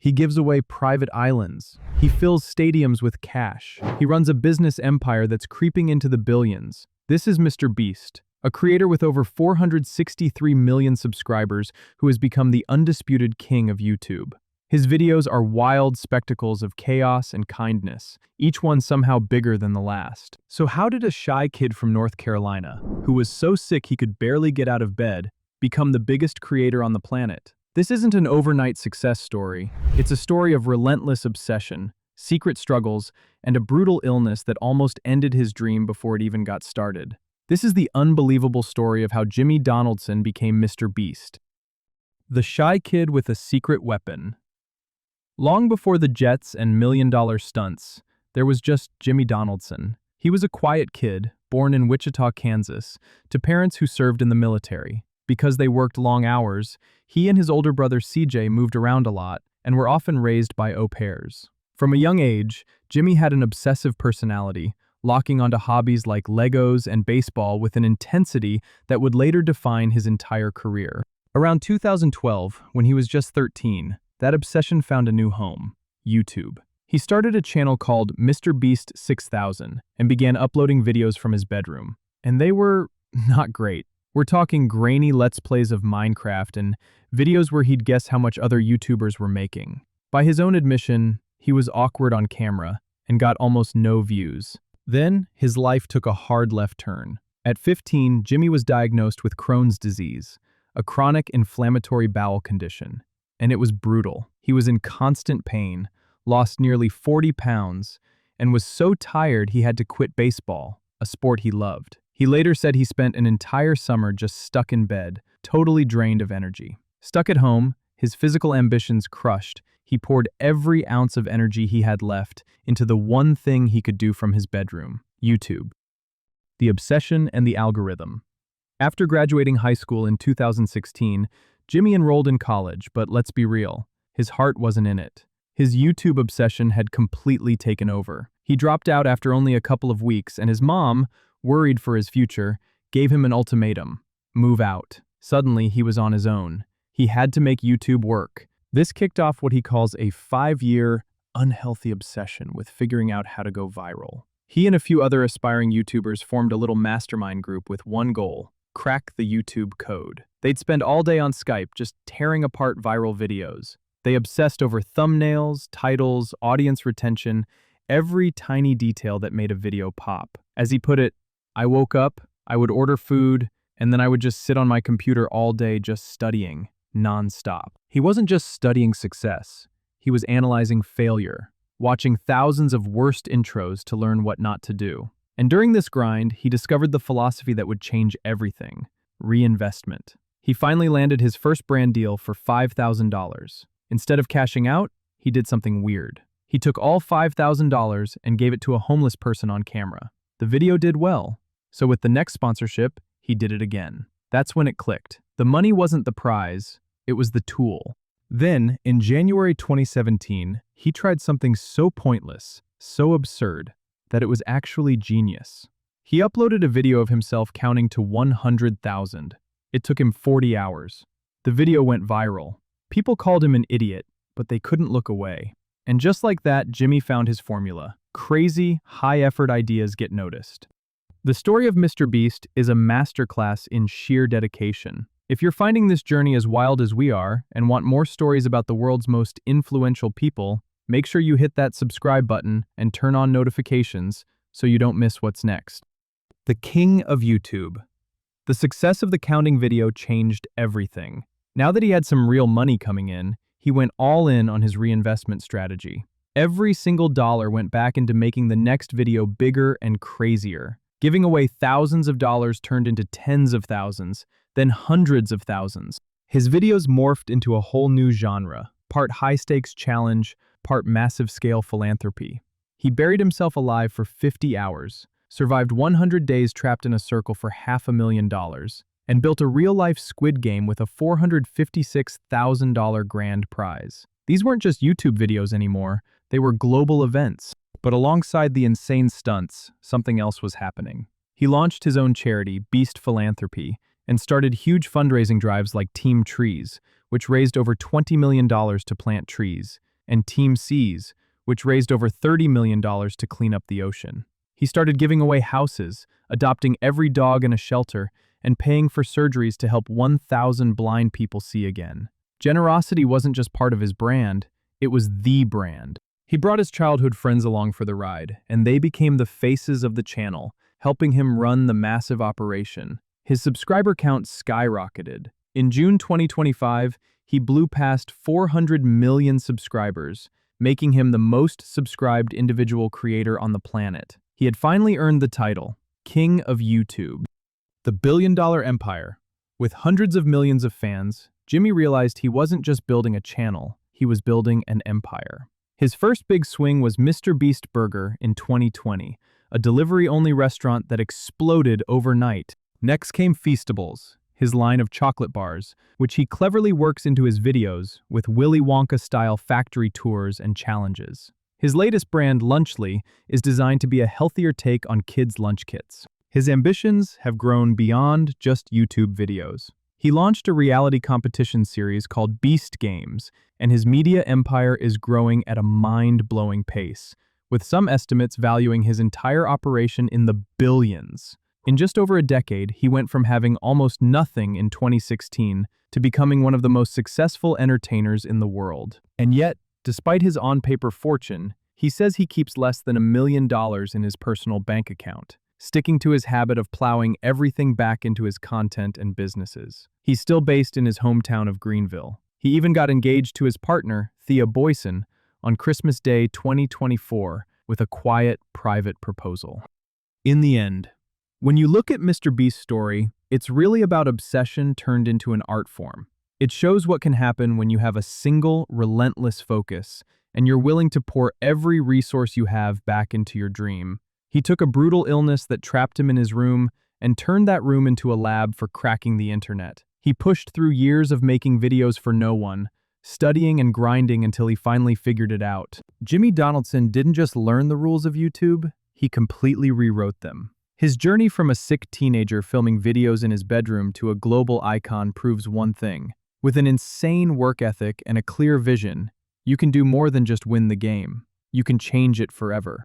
He gives away private islands. He fills stadiums with cash. He runs a business empire that's creeping into the billions. This is MrBeast, a creator with over 463 million subscribers who has become the undisputed king of YouTube. His videos are wild spectacles of chaos and kindness, each one somehow bigger than the last. So how did a shy kid from North Carolina, who was so sick he could barely get out of bed, become the biggest creator on the planet? This isn't an overnight success story. It's a story of relentless obsession, secret struggles, and a brutal illness that almost ended his dream before it even got started. This is the unbelievable story of how Jimmy Donaldson became MrBeast. The shy kid with a secret weapon. Long before the jets and million-dollar stunts, there was just Jimmy Donaldson. He was a quiet kid, born in Wichita, Kansas, to parents who served in the military. Because they worked long hours, he and his older brother CJ moved around a lot and were often raised by au pairs. From a young age, Jimmy had an obsessive personality, locking onto hobbies like Legos and baseball with an intensity that would later define his entire career. Around 2012, when he was just 13, that obsession found a new home: YouTube. He started a channel called MrBeast 6000 and began uploading videos from his bedroom. And they were not great. We're talking grainy Let's Plays of Minecraft and videos where he'd guess how much other YouTubers were making. By his own admission, he was awkward on camera and got almost no views. Then, his life took a hard left turn. At 15, Jimmy was diagnosed with Crohn's disease, a chronic inflammatory bowel condition. And it was brutal. He was in constant pain, lost nearly 40 pounds, and was so tired he had to quit baseball, a sport he loved. He later said he spent an entire summer just stuck in bed, totally drained of energy. Stuck at home, his physical ambitions crushed, he poured every ounce of energy he had left into the one thing he could do from his bedroom: YouTube. The obsession and the algorithm. After graduating high school in 2016, Jimmy enrolled in college, but let's be real, his heart wasn't in it. His YouTube obsession had completely taken over. He dropped out after only a couple of weeks, and his mom, worried for his future, gave him an ultimatum: move out. Suddenly, he was on his own. He had to make YouTube work. This kicked off what he calls a 5-year, unhealthy obsession with figuring out how to go viral. He and a few other aspiring YouTubers formed a little mastermind group with one goal: crack the YouTube code. They'd spend all day on Skype just tearing apart viral videos. They obsessed over thumbnails, titles, audience retention, every tiny detail that made a video pop. As he put it, I woke up, I would order food, and then I would just sit on my computer all day just studying, non-stop. He wasn't just studying success, he was analyzing failure, watching thousands of worst intros to learn what not to do. And during this grind, he discovered the philosophy that would change everything: reinvestment. He finally landed his first brand deal for $5,000. Instead of cashing out, he did something weird. He took all $5,000 and gave it to a homeless person on camera. The video did well, so with the next sponsorship, he did it again. That's when it clicked. The money wasn't the prize, it was the tool. Then, in January 2017, he tried something so pointless, so absurd, that it was actually genius. He uploaded a video of himself counting to 100,000. It took him 40 hours. The video went viral. People called him an idiot, but they couldn't look away. And just like that, Jimmy found his formula. Crazy, high-effort ideas get noticed. The story of MrBeast is a masterclass in sheer dedication. If you're finding this journey as wild as we are and want more stories about the world's most influential people, make sure you hit that subscribe button and turn on notifications so you don't miss what's next. The king of YouTube. The success of the counting video changed everything. Now that he had some real money coming in, he went all in on his reinvestment strategy. Every single dollar went back into making the next video bigger and crazier. Giving away thousands of dollars turned into tens of thousands, then hundreds of thousands. His videos morphed into a whole new genre, part high-stakes challenge, part massive-scale philanthropy. He buried himself alive for 50 hours, survived 100 days trapped in a circle for $500,000, and built a real-life Squid Game with a $456,000 grand prize. These weren't just YouTube videos anymore, they were global events. But alongside the insane stunts, something else was happening. He launched his own charity, Beast Philanthropy, and started huge fundraising drives like Team Trees, which raised over $20 million to plant trees, and Team Seas, which raised over $30 million to clean up the ocean. He started giving away houses, adopting every dog in a shelter, and paying for surgeries to help 1,000 blind people see again. Generosity wasn't just part of his brand, it was the brand. He brought his childhood friends along for the ride, and they became the faces of the channel, helping him run the massive operation. His subscriber count skyrocketed. In June 2025, he blew past 400 million subscribers, making him the most subscribed individual creator on the planet. He had finally earned the title, King of YouTube. The billion-dollar empire. With hundreds of millions of fans, Jimmy realized he wasn't just building a channel, he was building an empire. His first big swing was MrBeast Burger in 2020, a delivery-only restaurant that exploded overnight. Next came Feastables, his line of chocolate bars, which he cleverly works into his videos with Willy Wonka-style factory tours and challenges. His latest brand, Lunchly, is designed to be a healthier take on kids' lunch kits. His ambitions have grown beyond just YouTube videos. He launched a reality competition series called Beast Games, and his media empire is growing at a mind-blowing pace, with some estimates valuing his entire operation in the billions. In just over a decade, he went from having almost nothing in 2016 to becoming one of the most successful entertainers in the world. And yet, despite his on-paper fortune, he says he keeps less than $1 million in his personal bank account, sticking to his habit of plowing everything back into his content and businesses. He's still based in his hometown of Greenville. He even got engaged to his partner, Thea Boyson, on Christmas Day 2024 with a quiet, private proposal. In the end, when you look at MrBeast's story, it's really about obsession turned into an art form. It shows what can happen when you have a single, relentless focus, and you're willing to pour every resource you have back into your dream. He took a brutal illness that trapped him in his room and turned that room into a lab for cracking the internet. He pushed through years of making videos for no one, studying and grinding until he finally figured it out. Jimmy Donaldson didn't just learn the rules of YouTube, he completely rewrote them. His journey from a sick teenager filming videos in his bedroom to a global icon proves one thing. With an insane work ethic and a clear vision, you can do more than just win the game. You can change it forever.